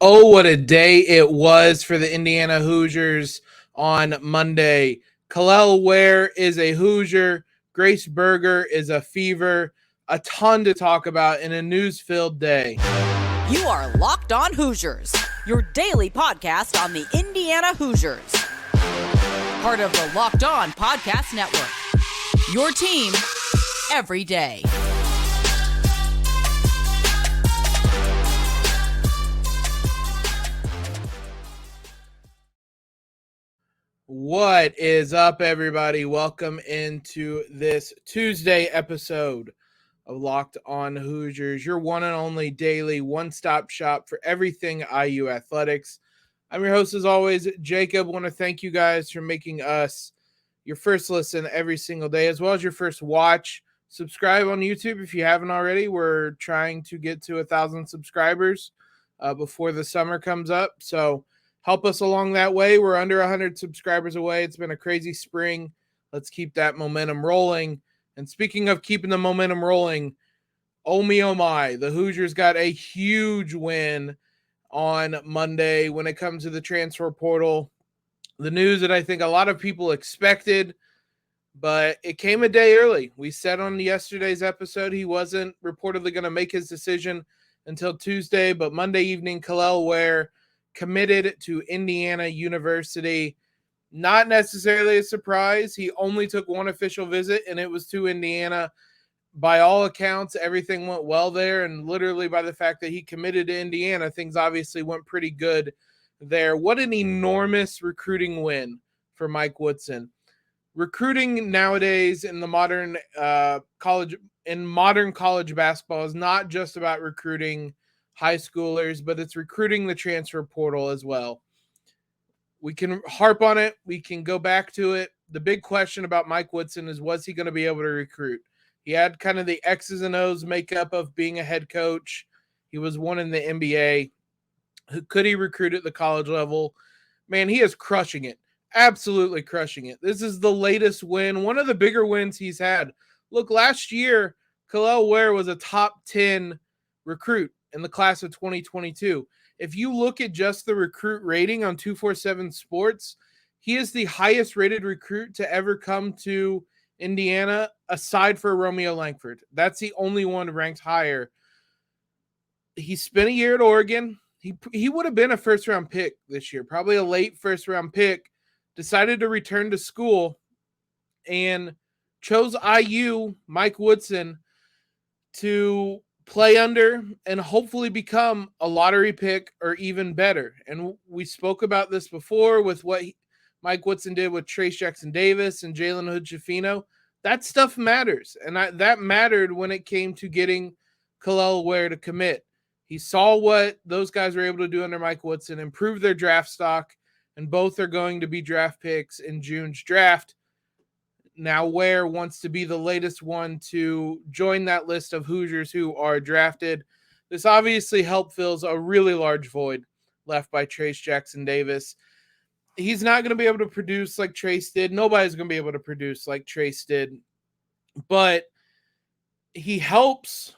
Oh, what a day it was for the Indiana Hoosiers on Monday. Kel'el Ware is a Hoosier. Grace Berger is a Fever. A ton to talk about in a news-filled day. You are Locked On Hoosiers, your daily podcast on the Indiana Hoosiers. Part of the Locked On Podcast Network. Your team every day. What is up, everybody? Welcome into this Tuesday episode of Locked On Hoosiers, your one and only daily one-stop shop for everything IU athletics. I'm your host, as always, Jacob. I want to thank you guys for making us your first listen every single day, as well as your first watch. Subscribe on YouTube if you haven't already. We're trying to get to 1,000 subscribers before the summer comes up, so help us along that way. We're under 100 subscribers away. It's been a crazy spring. Let's keep that momentum rolling. And speaking of keeping the momentum rolling, oh my, the Hoosiers got a huge win on Monday when it comes to the transfer portal. The news that I think a lot of people expected, but it came a day early. We said on yesterday's episode he wasn't reportedly going to make his decision until Tuesday, but Monday evening, Kel'el Ware committed to Indiana University. Not necessarily a surprise. He only took one official visit, and it was to Indiana. By all accounts, everything went well there, and literally by the fact that he committed to Indiana, things obviously went pretty good there. What an enormous recruiting win for Mike Woodson. Recruiting nowadays in the modern college basketball is not just about recruiting high schoolers, but it's recruiting the transfer portal as well. We can harp on it. We can go back to it. The big question about Mike Woodson is, was he going to be able to recruit? He had kind of the X's and O's makeup of being a head coach. He was one in the NBA. Could he recruit at the college level? Man, he is crushing it. Absolutely crushing it. This is the latest win, one of the bigger wins he's had. Look, last year, Kel'el Ware was a top 10 recruit in the class of 2022. If you look at just the recruit rating on 247 Sports, he is the highest rated recruit to ever come to Indiana, aside for Romeo Langford. That's the only one ranked higher. He spent a year at Oregon. He would have been a first-round pick this year, probably a late first-round pick. Decided to return to school and chose IU, Mike Woodson, to play under and hopefully become a lottery pick or even better. And we spoke about this before with what Mike Woodson did with Trayce Jackson-Davis and Jalen Hood-Schifino. That stuff matters. And that mattered when it came to getting Kel'el Ware to commit. He saw what those guys were able to do under Mike Woodson, improve their draft stock, and both are going to be draft picks in June's draft. Now Ware wants to be the latest one to join that list of Hoosiers who are drafted. This obviously fills a really large void left by Trayce Jackson-Davis. He's not going to be able to produce like Trayce did. Nobody's going to be able to produce like Trayce did. But he helps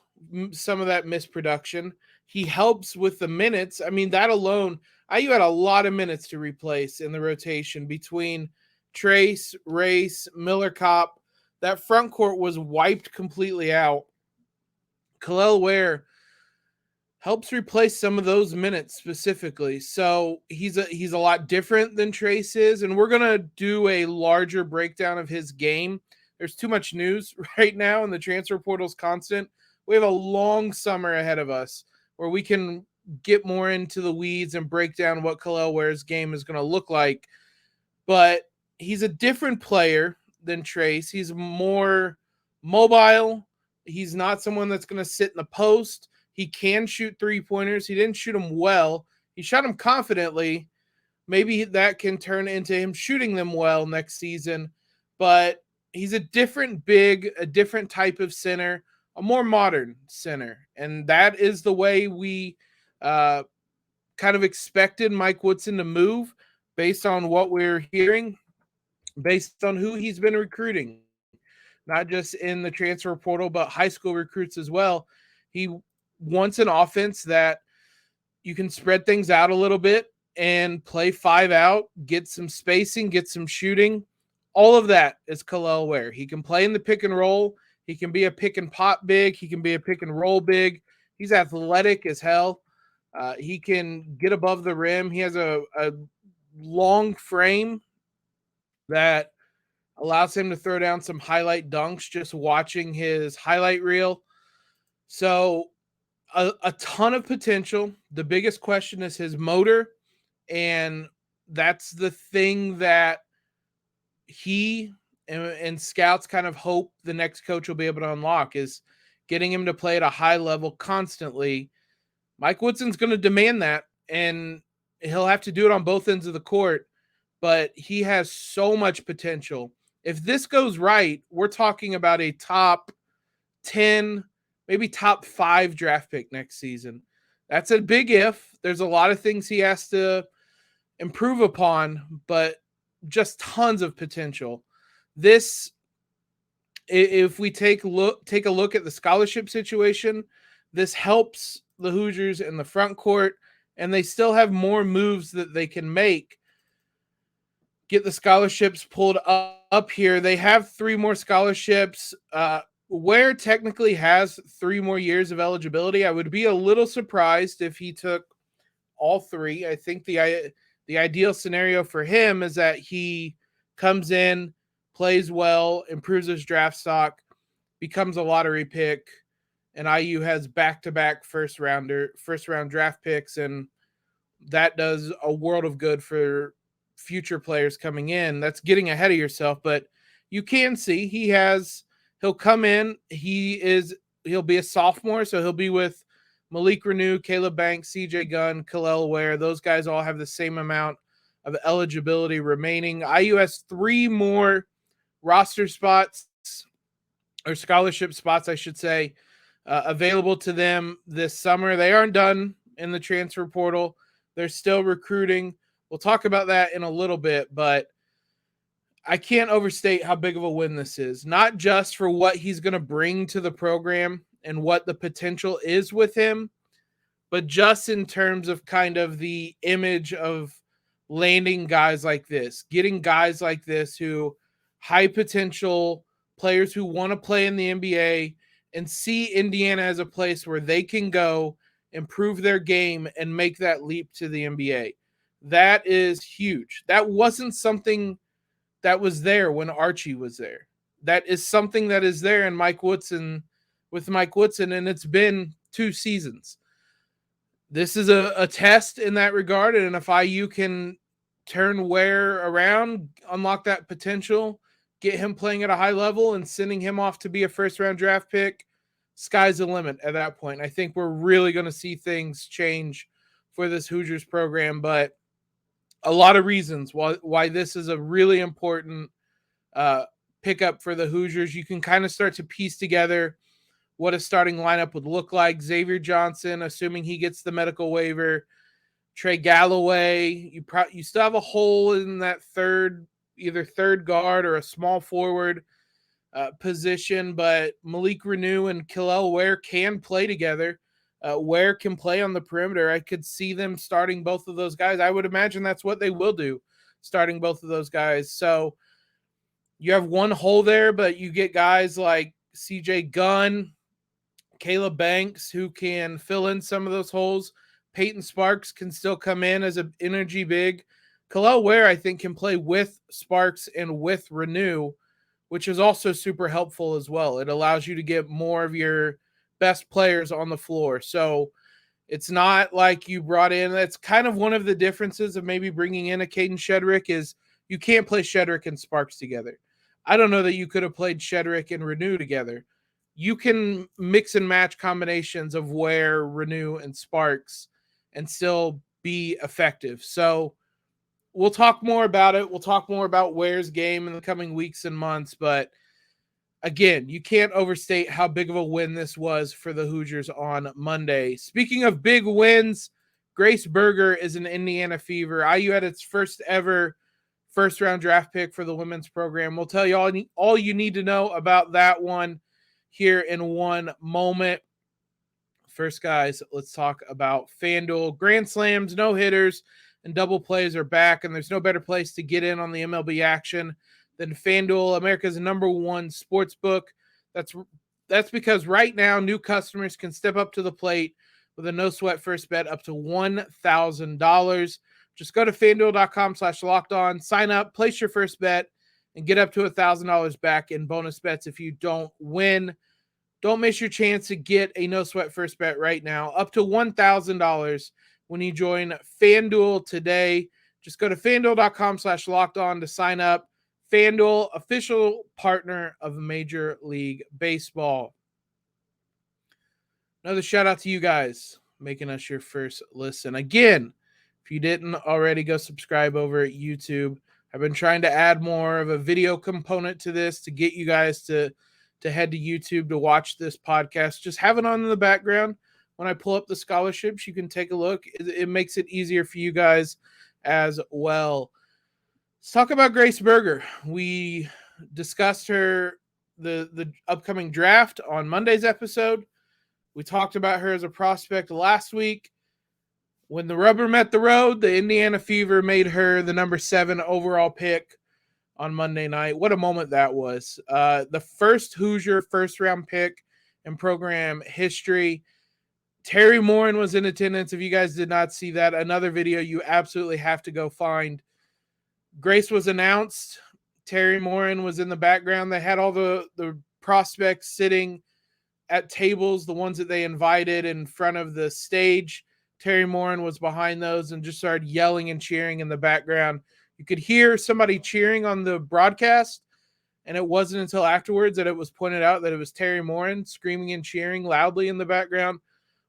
some of that misproduction. He helps with the minutes. I mean, that alone, IU had a lot of minutes to replace in the rotation between Trayce, Race, Miller Kopp. That front court was wiped completely out. Kel'el Ware helps replace some of those minutes specifically. So he's a lot different than Trayce is, and we're going to do a larger breakdown of his game. There's too much news right now, and the transfer portal's constant. We have a long summer ahead of us where we can get more into the weeds and break down what Kel'el Ware's game is going to look like. But he's a different player than Trayce. He's more mobile. He's not someone that's going to sit in the post. He can shoot three-pointers. He didn't shoot them well. He shot them confidently. Maybe that can turn into him shooting them well next season. But he's a different big, a different type of center, a more modern center. And that is the way we kind of expected Mike Woodson to move based on what we're hearing, based on who he's been recruiting, not just in the transfer portal, but high school recruits as well. He wants an offense that you can spread things out a little bit and play 5 out, get some spacing, get some shooting. All of that is Kel'el Ware. He can play in the pick and roll. He can be a pick and pop big. He can be a pick and roll big. He's athletic as hell. He can get above the rim. He has a long frame that allows him to throw down some highlight dunks just watching his highlight reel. So a ton of potential. The biggest question is his motor, and that's the thing that he and scouts kind of hope the next coach will be able to unlock, is getting him to play at a high level constantly. Mike Woodson's going to demand that, and he'll have to do it on both ends of the court, but he has so much potential. If this goes right, we're talking about a top 10, maybe top 5 draft pick next season. That's a big if. There's a lot of things he has to improve upon, but just tons of potential. This, if we take a look at the scholarship situation, this helps the Hoosiers in the front court, and they still have more moves that they can make. Get the scholarships pulled up here. They have 3 more scholarships. Ware technically has 3 more years of eligibility. I would be a little surprised if he took all 3. I think the ideal scenario for him is that he comes in, plays well, improves his draft stock, becomes a lottery pick, and IU has back-to-back first round draft picks, and that does a world of good for future players coming in. That's getting ahead of yourself, but you can see he'll come in. He'll be a sophomore, so he'll be with Malik Renew, Caleb Banks, CJ Gunn, Kel'el Ware. Those guys all have the same amount of eligibility remaining. IU has 3 more roster spots, or scholarship spots, I should say, available to them this summer. They aren't done in the transfer portal. They're still recruiting. We'll talk about that in a little bit, but I can't overstate how big of a win this is, not just for what he's going to bring to the program and what the potential is with him, but just in terms of kind of the image of landing guys like this, getting guys like this who high potential players who want to play in the NBA and see Indiana as a place where they can go, improve their game, and make that leap to the NBA. That is huge. That wasn't something that was there when Archie was there. That is something that is there in Mike Woodson, and it's been 2 seasons. This is a test in that regard, and if IU can turn Ware around, unlock that potential, get him playing at a high level and sending him off to be a first-round draft pick, sky's the limit at that point. I think we're really going to see things change for this Hoosiers program, but a lot of reasons why this is a really important pickup for the Hoosiers. You can kind of start to piece together what a starting lineup would look like. Xavier Johnson, assuming he gets the medical waiver. Trey Galloway. You still have a hole in that either third guard or a small forward position, but Malik Renew and Kel'el Ware can play together. Ware can play on the perimeter. I could see them starting both of those guys. I would imagine that's what they will do, starting both of those guys. So you have one hole there, but you get guys like CJ Gunn, Caleb Banks, who can fill in some of those holes. Peyton Sparks can still come in as an energy big. Kel'el Ware, I think, can play with Sparks and with Renew, which is also super helpful as well. It allows you to get more of your best players on the floor. So it's not like you brought in, that's kind of one of the differences of maybe bringing in a Caden Shedrick, is you can't play Shedrick and Sparks together. I don't know that you could have played Shedrick and Renew together. You can mix and match combinations of Ware, Renew, and Sparks and still be effective. So we'll talk more about it. We'll talk more about Ware's game in the coming weeks and months, but again, you can't overstate how big of a win this was for the Hoosiers on Monday. Speaking of big wins, Grace Berger is an Indiana Fever. IU had its first ever first-round draft pick for the women's program. We'll tell you all you need to know about that one here in one moment. First, guys, let's talk about FanDuel. Grand slams, no hitters, and double plays are back, and there's no better place to get in on the MLB action than FanDuel, America's #1 sports book. That's because right now new customers can step up to the plate with a no-sweat first bet up to $1,000. Just go to FanDuel.com/lockedon, sign up, place your first bet, and get up to $1,000 back in bonus bets if you don't win. Don't miss your chance to get a no-sweat first bet right now, up to $1,000 when you join FanDuel today. Just go to FanDuel.com/lockedon to sign up. FanDuel, official partner of Major League Baseball. Another shout out to you guys making us your first listen. Again, if you didn't already, go subscribe over at YouTube. I've been trying to add more of a video component to this to get you guys to head to YouTube to watch this podcast. Just have it on in the background. When I pull up the scholarships, you can take a look. It makes it easier for you guys as well. Let's talk about Trayce Berger. We discussed the upcoming draft on Monday's episode. We talked about her as a prospect last week. When the rubber met the road, the Indiana Fever made her the #7 overall pick on Monday night. What a moment that was. The first Hoosier first-round pick in program history. Terry Morin was in attendance. If you guys did not see that, another video you absolutely have to go find. Trayce was announced. Terry Morin was in the background. They had all the prospects sitting at tables, the ones that they invited in front of the stage. Terry Morin was behind those and just started yelling and cheering in the background. You could hear somebody cheering on the broadcast, and it wasn't until afterwards that it was pointed out that it was Terry Morin screaming and cheering loudly in the background.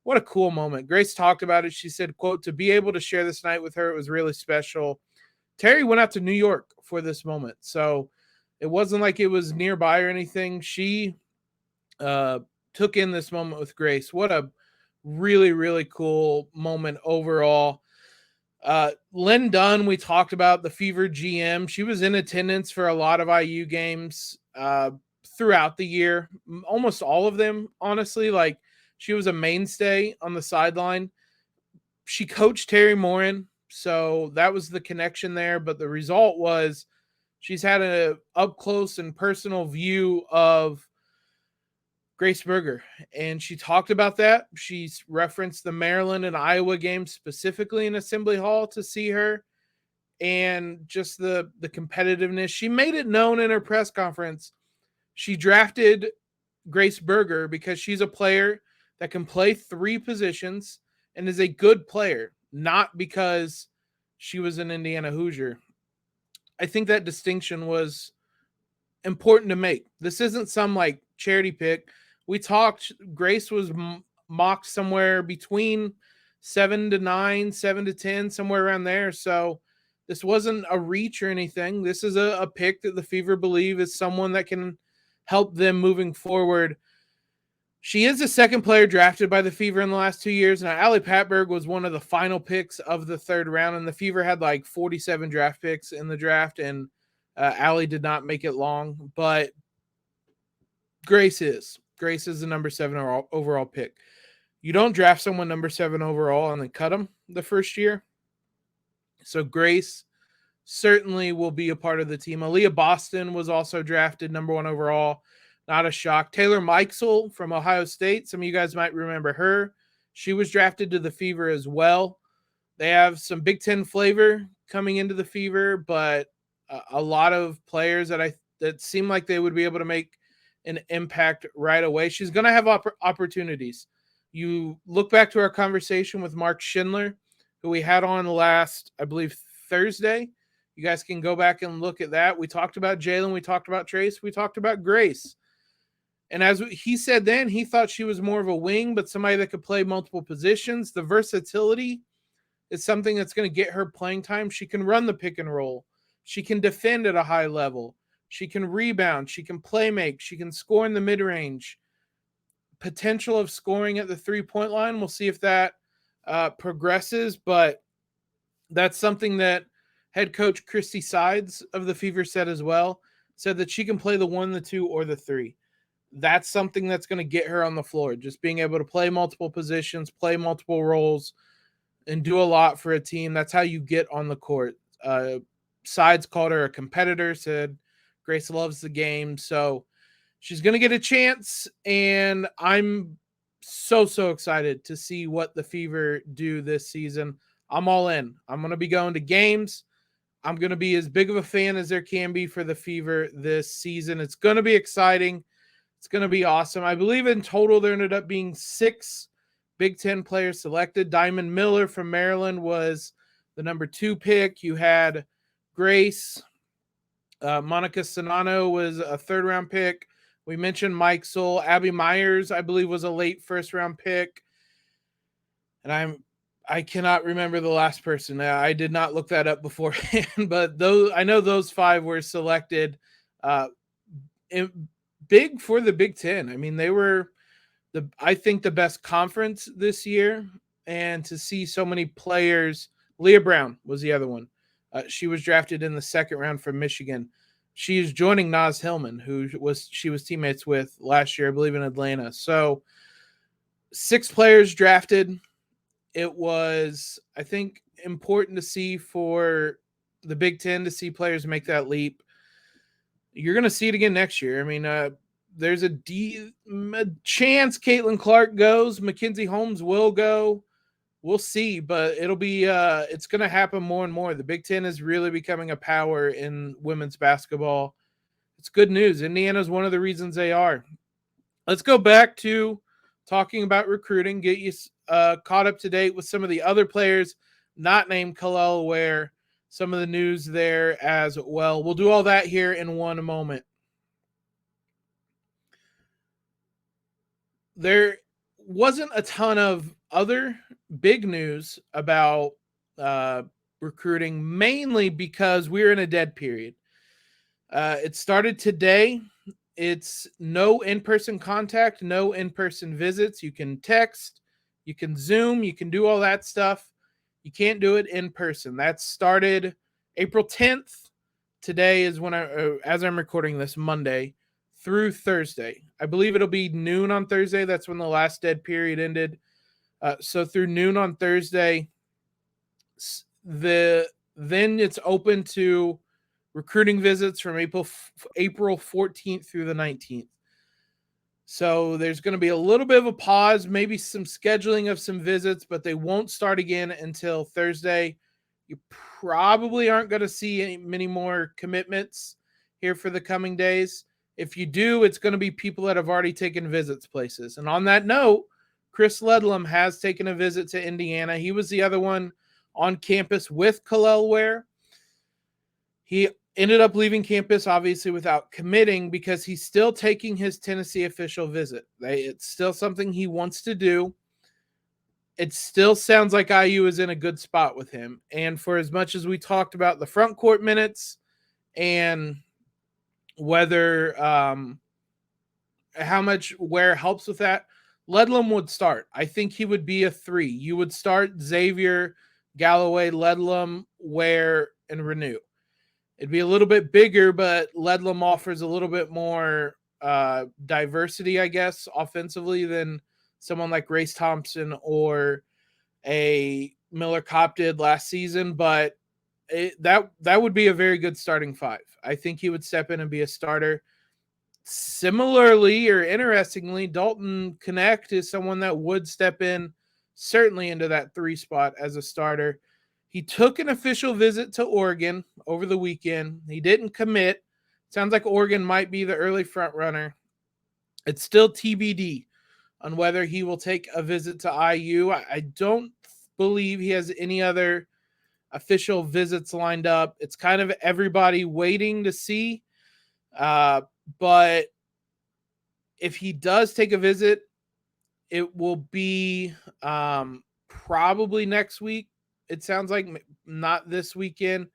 What a cool moment. Trayce talked about it. She said, quote, "To be able to share this night with her, it was really special." Terry went out to New York for this moment, so it wasn't like it was nearby or anything. She took in this moment with Trayce. What a really, really cool moment overall. Lin Dunn, we talked about, the Fever GM. She was in attendance for a lot of IU games throughout the year, almost all of them, honestly. Like, she was a mainstay on the sideline. She coached Terry Morin, so that was the connection there. But the result was she's had an up-close and personal view of Trayce Berger, and she talked about that. She's referenced the Maryland and Iowa game specifically in Assembly Hall to see her, and just the competitiveness. She made it known in her press conference. She drafted Trayce Berger because she's a player that can play 3 positions and is a good player, not because she was an Indiana Hoosier. I think that distinction was important to make. This isn't some like charity pick. We talked, Trayce was mocked somewhere between 7 to 9, 7 to 10, somewhere around there. So this wasn't a reach or anything. This is a pick that the Fever believe is someone that can help them moving forward. She is the second player drafted by the Fever in the last 2 years. Now, Allie Patberg was one of the final picks of the 3rd round, and the Fever had like 47 draft picks in the draft, and Allie did not make it long. But Trayce is the #7 overall pick. You don't draft someone #7 overall and then cut them the first year. So Trayce certainly will be a part of the team. Aaliyah Boston was also drafted #1 overall. Not a shock. Taylor Mikesell from Ohio State. Some of you guys might remember her. She was drafted to the Fever as well. They have some Big Ten flavor coming into the Fever, but a lot of players that seem like they would be able to make an impact right away. She's going to have opportunities. You look back to our conversation with Mark Schindler, who we had on last, I believe, Thursday. You guys can go back and look at that. We talked about Jalen. We talked about Trayce. We talked about Trayce. And as he said then, he thought she was more of a wing, but somebody that could play multiple positions. The versatility is something that's going to get her playing time. She can run the pick and roll. She can defend at a high level. She can rebound. She can play make. She can score in the mid-range. Potential of scoring at the 3-point line. We'll see if that progresses, but that's something that head coach Christy Sides of the Fever said as well. Said that she can play the 1, the 2, or the 3. that's something that's going to get her on the floor. Just being able to play multiple positions, play multiple roles, and do a lot for a team. That's how you get on the court. Sides called her a competitor, said Grace loves the game. So she's going to get a chance, and I'm so excited to see what the Fever do this season. I'm all in. I'm going to be going to games. I'm going to be as big of a fan as there can be for the Fever this season. It's going to be exciting. It's going to be awesome. I believe in total there ended up being 6 Big Ten players selected. Diamond Miller from Maryland was the number 2 pick. You had Grace. Monica Sonano was a 3rd-round pick. We mentioned Mike Soul. Abby Myers, I believe, was a late 1st-round pick. And I cannot remember the last person. I did not look that up beforehand, but I know those 5 were selected. Big for the Big Ten. I mean, they were I think the best conference this year, and to see so many players. Leah Brown was the other one. She was drafted in the 2nd round from Michigan. She is joining Naz Hillman, who she was teammates with last year, I believe, in Atlanta. So 6 players drafted. It was, I think, important to see for the Big Ten to see players make that leap. You're going to see it again next year. I mean, there's a chance Caitlin Clark goes. Mackenzie Holmes will go. We'll see, but it'll be it's going to happen more and more. The Big Ten is really becoming a power in women's basketball. It's good news. Indiana is one of the reasons they are. Let's go back to talking about recruiting, get you caught up to date with some of the other players not named Kel'el Ware, some of the news there as well. We'll do all that here in one moment. There wasn't a ton of other big news about recruiting, mainly because we're in a dead period. It started today. It's no in-person contact, no in-person visits. You can text, you can Zoom, you can do all that stuff. You can't do it in person. That started April 10th. Today is when as I'm recording this, Monday through Thursday. I believe it'll be noon on Thursday. That's when the last dead period ended. So through noon on Thursday, then it's open to recruiting visits from April 14th through the 19th. So there's going to be a little bit of a pause, maybe some scheduling of some visits, but they won't start again until Thursday. You probably aren't going to see many more commitments here for the coming days. If you do, it's going to be people that have already taken visits places. And on that note, Chris Ledlum has taken a visit to Indiana. He was the other one on campus with Kel'el Ware. He ended up leaving campus, obviously, without committing because he's still taking his Tennessee official visit. It's still something he wants to do. It still sounds like IU is in a good spot with him. And for as much as we talked about the front court minutes and whether how much Ware helps with that, Ledlum would start. I think he would be a 3. You would start Xavier, Galloway, Ledlum, Ware, and Renew. It'd be a little bit bigger, but Ledlum offers a little bit more diversity, I guess, offensively than someone like Grace Thompson or a Miller Kopp did last season. But that would be a very good starting 5. I think he would step in and be a starter. Similarly, or interestingly, Dalton Connect is someone that would step in certainly into that 3 spot as a starter. He took an official visit to Oregon over the weekend. He didn't commit. Sounds like Oregon might be the early front runner. It's still TBD on whether he will take a visit to IU. I don't believe he has any other official visits lined up. It's kind of everybody waiting to see. But if he does take a visit, it will be probably next week. It sounds like not this weekend.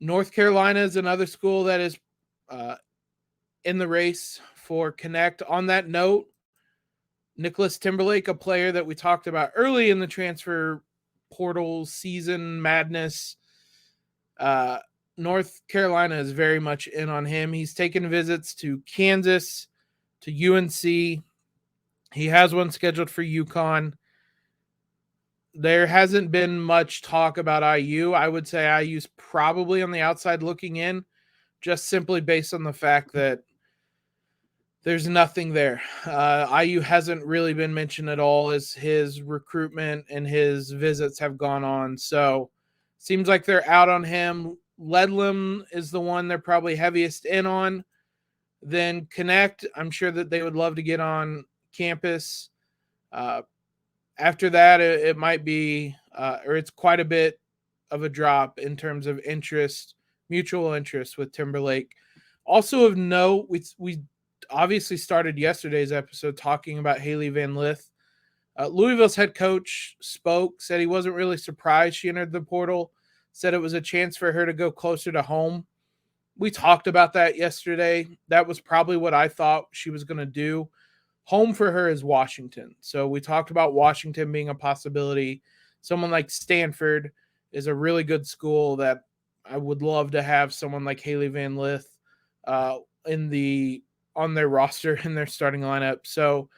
North Carolina is another school that is in the race for Connect. On that note, Nicholas Timberlake, a player that we talked about early in the transfer portal season madness, North Carolina is very much in on him. He's taken visits to Kansas, to UNC. He has one scheduled for UConn. There hasn't been much talk about IU. I would say IU's probably on the outside looking in, just simply based on the fact that there's nothing there. IU hasn't really been mentioned at all as his recruitment and his visits have gone on. So seems like they're out on him. Ledlam is the one they're probably heaviest in on. Then Connect, I'm sure that they would love to get on campus. After that, it might be, or it's quite a bit of a drop in terms of interest, mutual interest with Timberlake. Also of note, we obviously started yesterday's episode talking about Haley Van Lith. Louisville's head coach spoke, said he wasn't really surprised she entered the portal, said it was a chance for her to go closer to home. We talked about that yesterday. That was probably what I thought she was going to do. Home for her is Washington. So we talked about Washington being a possibility. Someone like Stanford is a really good school that I would love to have someone like Haley Van Lith on their roster in their starting lineup. So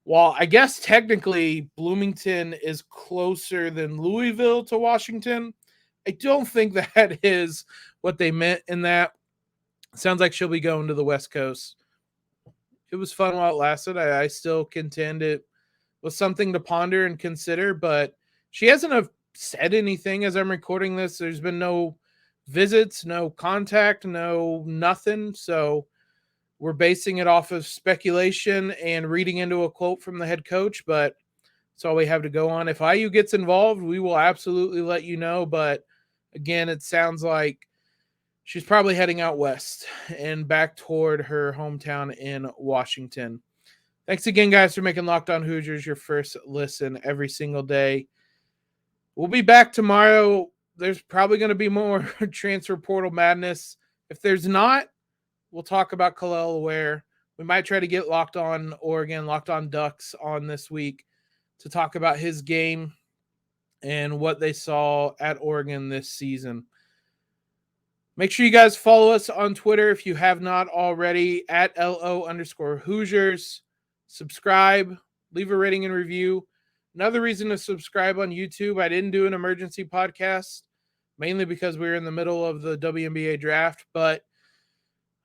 while I guess technically Bloomington is closer than Louisville to Washington, I don't think that is what they meant in that. Sounds like she'll be going to the West Coast. It was fun while it lasted. I still contend it was something to ponder and consider, but she hasn't said anything as I'm recording this. There's been no visits, no contact, no nothing. So we're basing it off of speculation and reading into a quote from the head coach, but that's all we have to go on. If IU gets involved, we will absolutely let you know. But again, it sounds like she's probably heading out west and back toward her hometown in Washington. Thanks again, guys, for making Locked On Hoosiers your first listen every single day. We'll be back tomorrow. There's probably going to be more transfer portal madness. If there's not, we'll talk about Kel'el Ware. We might try to get Locked On Oregon, Locked On Ducks on this week to talk about his game and what they saw at Oregon this season. Make sure you guys follow us on Twitter if you have not already at @LO_Hoosiers. Subscribe, leave a rating and review. Another reason to subscribe on YouTube, I didn't do an emergency podcast, mainly because we were in the middle of the WNBA draft, but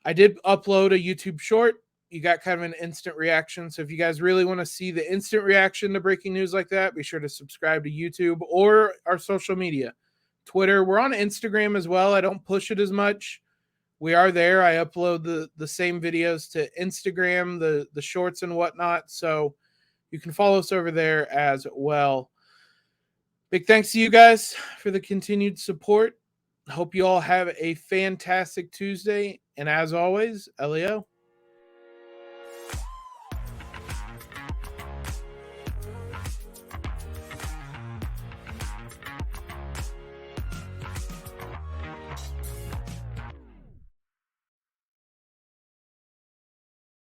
I did upload a YouTube short. You got kind of an instant reaction. So if you guys really want to see the instant reaction to breaking news like that, be sure to subscribe to YouTube or our social media. Twitter. We're on Instagram as well. I don't push it as much. We are there. I upload the same videos to Instagram, the shorts and whatnot. So you can follow us over there as well. Big thanks to you guys for the continued support. Hope you all have a fantastic Tuesday. And as always, LEO.